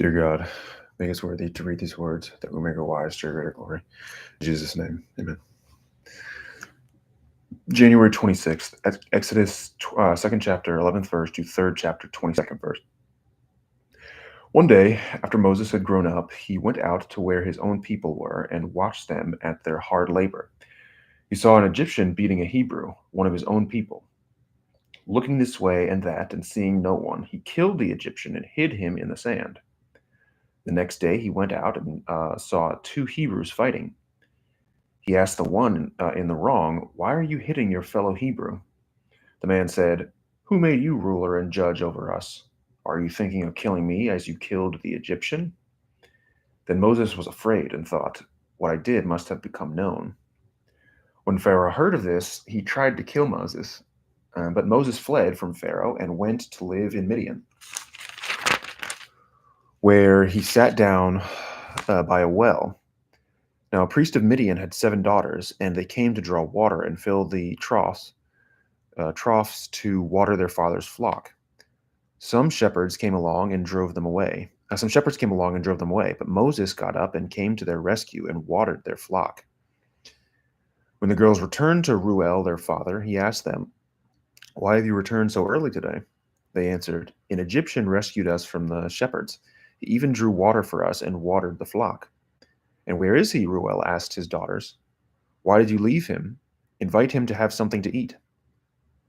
Dear God, make us worthy to read these words, that we may grow wise to your greater glory. In Jesus' name, amen. January 26th, Exodus 2nd chapter, 11th verse to 3rd chapter, 22nd verse. One day, after Moses had grown up, he went out to where his own people were and watched them at their hard labor. He saw an Egyptian beating a Hebrew, one of his own people. Looking this way and that and seeing no one, he killed the Egyptian and hid him in the sand. The next day, he went out and saw two Hebrews fighting. He asked the one in the wrong, "Why are you hitting your fellow Hebrew?" The man said, "Who made you ruler and judge over us? Are you thinking of killing me as you killed the Egyptian?" Then Moses was afraid and thought, "What I did must have become known." When Pharaoh heard of this, he tried to kill Moses. But Moses fled from Pharaoh and went to live in Midian, where he sat down by a well. Now, a priest of Midian had 7 daughters, and they came to draw water and fill the troughs to water their father's flock. Some shepherds came along and drove them away. But Moses got up and came to their rescue and watered their flock. When the girls returned to Reuel, their father, he asked them, "Why have you returned so early today?" They answered, "An Egyptian rescued us from the shepherds. He even drew water for us and watered the flock." "And where is he?" Reuel asked his daughters. "Why did you leave him? Invite him to have something to eat."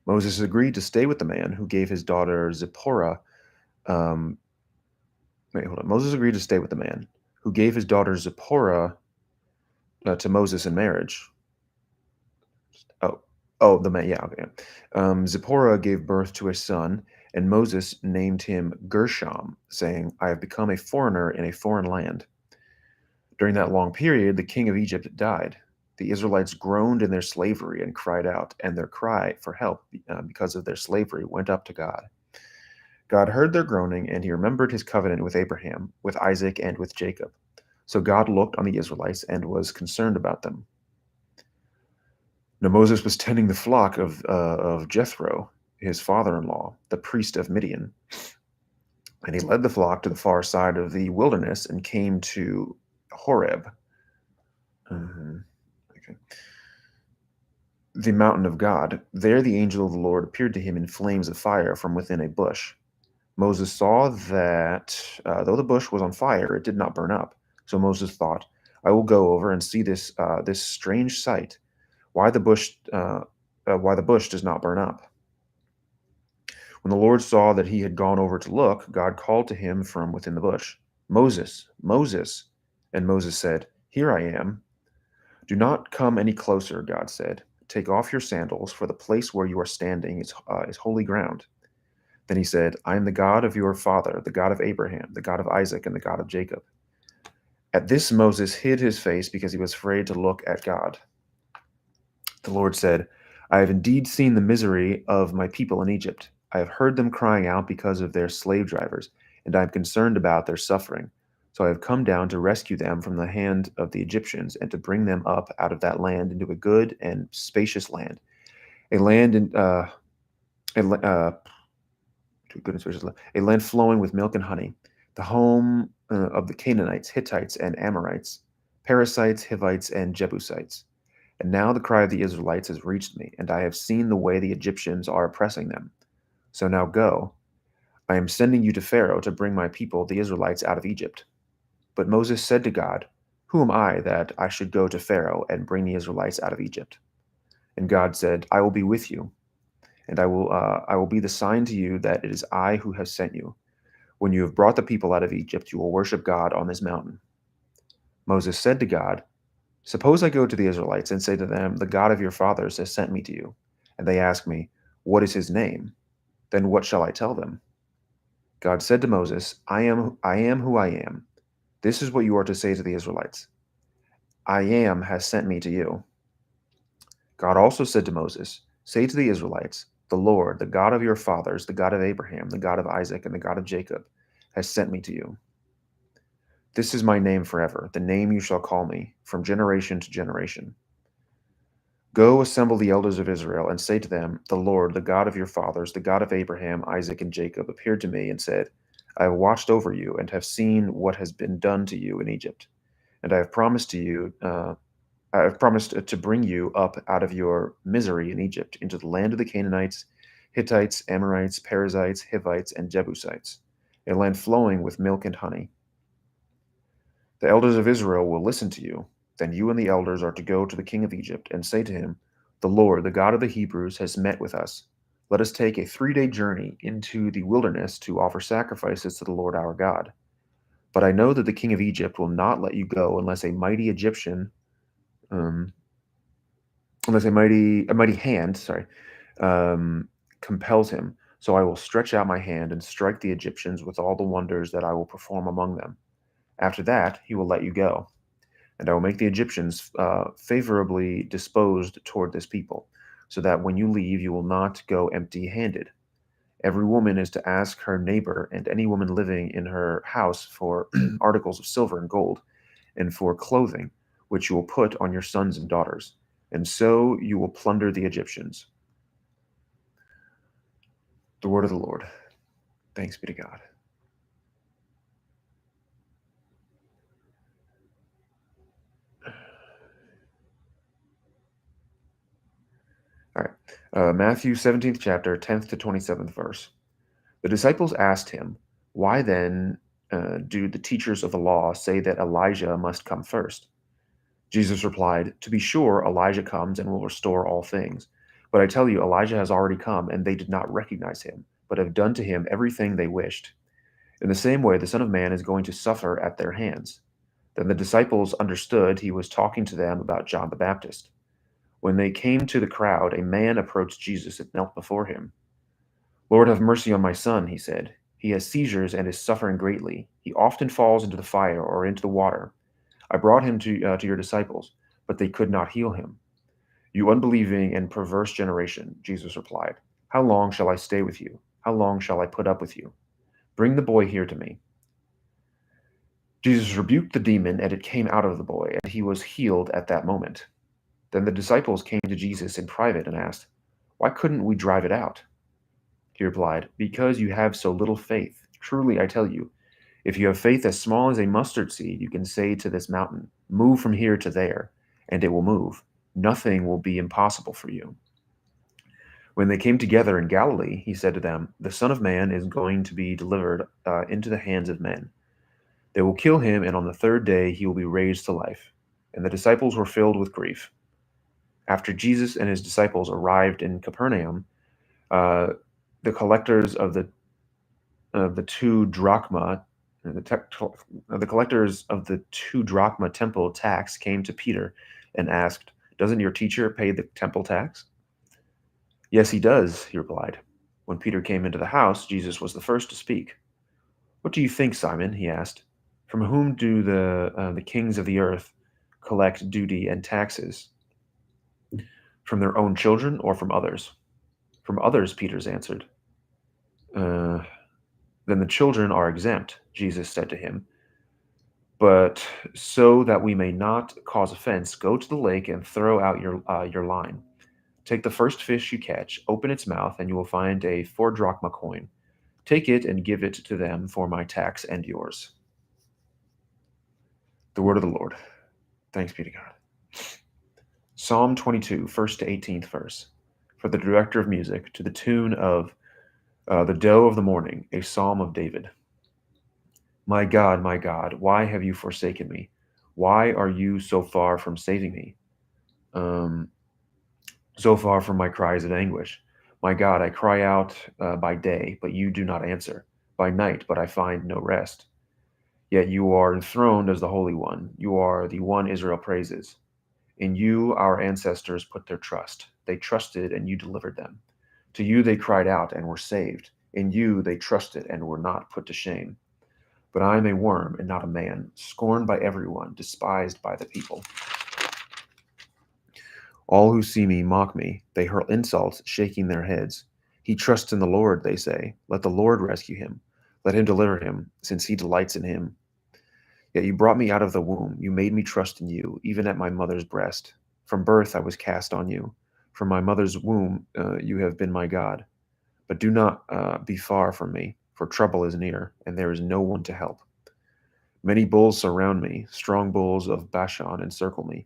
Moses agreed to stay with the man who gave his daughter Zipporah. Um, wait, hold on. Moses agreed to stay with the man who gave his daughter Zipporah to Moses in marriage. The man. Yeah, okay. Zipporah gave birth to a son, and Moses named him Gershom, saying, "I have become a foreigner in a foreign land." During that long period, the king of Egypt died. The Israelites groaned in their slavery and cried out, and their cry for help because of their slavery went up to God. God heard their groaning, and he remembered his covenant with Abraham, with Isaac, and with Jacob. So God looked on the Israelites and was concerned about them. Now Moses was tending the flock of Jethro, his father-in-law, the priest of Midian. And he led the flock to the far side of the wilderness and came to Horeb. Okay. The mountain of God. There the angel of the Lord appeared to him in flames of fire from within a bush. Moses saw that though the bush was on fire, it did not burn up. So Moses thought, "I will go over and see this strange sight, why the bush does not burn up." When the Lord saw that he had gone over to look, God called to him from within the bush, "Moses, Moses." And Moses said, "Here I am." "Do not come any closer," God said. "Take off your sandals, for the place where you are standing is holy ground." Then he said, "I am the God of your father, the God of Abraham, the God of Isaac, and the God of Jacob." At this, Moses hid his face because he was afraid to look at God. The Lord said, "I have indeed seen the misery of my people in Egypt. I have heard them crying out because of their slave drivers, and I am concerned about their suffering. So I have come down to rescue them from the hand of the Egyptians and to bring them up out of that land into a good and spacious land, a land in a, la- to a good and spacious land, a land flowing with milk and honey, the home of the Canaanites, Hittites, and Amorites, Perizzites, Hivites, and Jebusites. And now the cry of the Israelites has reached me, and I have seen the way the Egyptians are oppressing them. So now go. I am sending you to Pharaoh to bring my people, the Israelites, out of Egypt." But Moses said to God, "Who am I that I should go to Pharaoh and bring the Israelites out of Egypt?" And God said, "I will be with you, and I will be the sign to you that it is I who have sent you. When you have brought the people out of Egypt, you will worship God on this mountain." Moses said to God, "Suppose I go to the Israelites and say to them, 'The God of your fathers has sent me to you.' And they ask me, 'What is his name?' Then what shall I tell them?" God said to Moses, I am who I am. This is what you are to say to the Israelites. I am has sent me to you." God also said to Moses, "Say to the Israelites, 'The Lord, the God of your fathers, the God of Abraham, the God of Isaac, and the God of Jacob, has sent me to you.' This is my name forever, the name you shall call me, from generation to generation. Go assemble the elders of Israel and say to them, 'The Lord, the God of your fathers, the God of Abraham, Isaac, and Jacob, appeared to me and said, I have watched over you and have seen what has been done to you in Egypt, and I have promised to bring you up out of your misery in Egypt into the land of the Canaanites, Hittites, Amorites, Perizzites, Hivites, and Jebusites, a land flowing with milk and honey. The elders of Israel will listen to you. Then you and the elders are to go to the king of Egypt and say to him, The Lord, the God of the Hebrews, has met with us. Let us take a 3-day journey into the wilderness to offer sacrifices to the Lord our God. But I know that the king of Egypt will not let you go um, unless a mighty hand, um, compels him. So I will stretch out my hand and strike the Egyptians with all the wonders that I will perform among them. After that, he will let you go, and I will make the Egyptians favorably disposed toward this people, so that when you leave, you will not go empty-handed. Every woman is to ask her neighbor and any woman living in her house for articles of silver and gold, and for clothing, which you will put on your sons and daughters, and so you will plunder the Egyptians. The word of the Lord. Thanks be to God. All right. Matthew 17th chapter, 10th to 27th verse. The disciples asked him, Why then do the teachers of the law say that Elijah must come first? Jesus replied, To be sure, Elijah comes and will restore all things. But I tell you, Elijah has already come, and they did not recognize him, but have done to him everything they wished. In the same way, the Son of Man is going to suffer at their hands. Then the disciples understood he was talking to them about John the Baptist. When they came to the crowd, a man approached Jesus and knelt before him. Lord, have mercy on my son, he said. He has seizures and is suffering greatly. He often falls into the fire or into the water. I brought him to your disciples, but they could not heal him. You unbelieving and perverse generation, Jesus replied, How long shall I stay with you? How long shall I put up with you? Bring the boy here to me. Jesus rebuked the demon, and it came out of the boy, and he was healed at that moment. Then the disciples came to Jesus in private and asked, Why couldn't we drive it out? He replied, Because you have so little faith. Truly, I tell you, if you have faith as small as a mustard seed, you can say to this mountain, Move from here to there, and it will move. Nothing will be impossible for you. When they came together in Galilee, he said to them, The Son of Man is going to be delivered into the hands of men. They will kill him, and on the third day he will be raised to life. And the disciples were filled with grief. After Jesus and his disciples arrived in Capernaum, uh, the collectors of the two drachma, the collectors of the 2 drachma temple tax came to Peter and asked, Doesn't your teacher pay the temple tax? Yes, he does, he replied. When Peter came into the house, Jesus was the first to speak. What do you think, Simon? He asked. From whom do the kings of the earth collect duty and taxes? From their own children or from others? From others, Peter's answered. Uh, then the children are exempt, Jesus said to him. But so that we may not cause offense, go to the lake and throw out your line. Take the first fish you catch, open its mouth, and you will find a 4 drachma coin. Take it and give it to them for my tax and yours. The word of the Lord. Thanks be to God. Psalm 22, 1st to 18th verse. For the director of music, to the tune of the doe of the morning, a psalm of David. My God, why have you forsaken me? Why are you so far from saving me? Um, so far from my cries of anguish. My God, I cry out by day, but you do not answer, by night, but I find no rest. Yet you are enthroned as the Holy One. You are the one Israel praises. In you our ancestors put their trust. They trusted, and you delivered them. To you they cried out and were saved. In you they trusted and were not put to shame. But I am a worm and not a man, scorned by everyone, despised by the people. All who see me mock me. They hurl insults, shaking their heads. He trusts in the Lord, they say. Let the Lord rescue him. Let him deliver him, since he delights in him. Yet you brought me out of the womb. You made me trust in you, even at my mother's breast. From birth I was cast on you. From my mother's womb you have been my God. But do not be far from me, for trouble is near, and there is no one to help. Many bulls surround me, strong bulls of Bashan encircle me,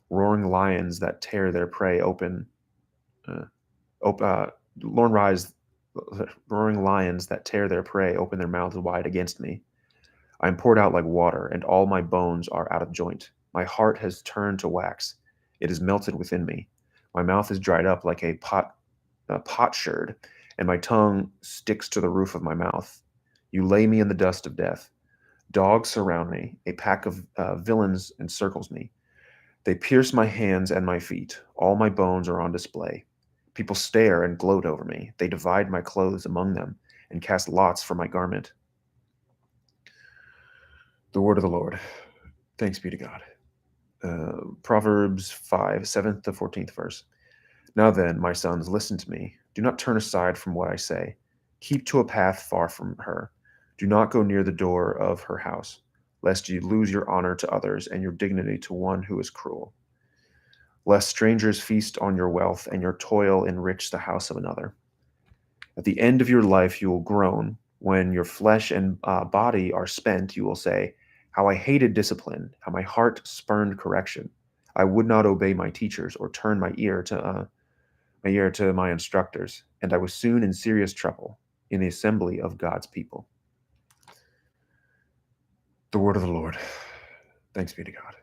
roaring lions that tear their prey open. Uh, op- uh, Lorne rise, roaring lions that tear their prey open their mouths wide against me. I am poured out like water, and all my bones are out of joint. My heart has turned to wax; it is melted within me. My mouth is dried up like a potsherd, and my tongue sticks to the roof of my mouth. You lay me in the dust of death. Dogs surround me. A pack of villains encircles me. They pierce my hands and my feet. All my bones are on display. People stare and gloat over me. They divide my clothes among them and cast lots for my garment. The word of the Lord. Thanks be to God. Proverbs 5, 7th to 14th verse. Now then, my sons, listen to me. Do not turn aside from what I say. Keep to a path far from her. Do not go near the door of her house, lest you lose your honor to others and your dignity to one who is cruel. Lest strangers feast on your wealth and your toil enrich the house of another. At the end of your life, you will groan. When your flesh and body are spent, you will say, how I hated discipline, how my heart spurned correction. I would not obey my teachers or turn my ear to my instructors, and I was soon in serious trouble in the assembly of God's people. The word of the Lord. Thanks be to God.